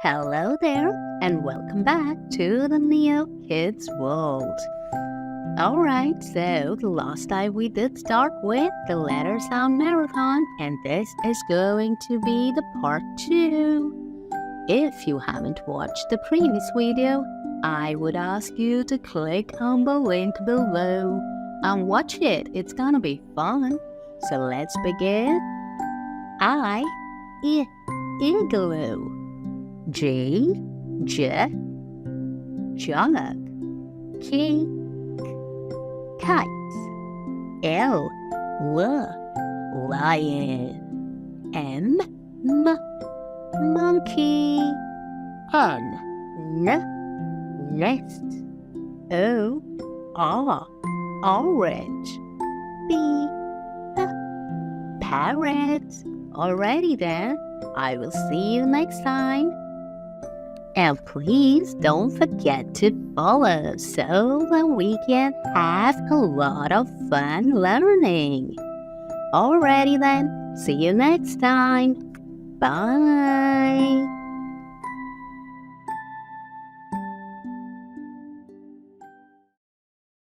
Hello there, and welcome back to the Neo Kids World. Alright, so the last time we did start with the letter sound marathon, and this is going to be the part 2. If you haven't watched the previous video, I would ask you to click on the link below and watch it. It's gonna be fun. So let's begin. Igloo. Jug. Kite. Lion. Monkey. Nest. Orange. Parrot. Alrighty then, I will see you next time. And please don't forget to follow so that we can have a lot of fun learning. Alrighty then, see you next time. Bye.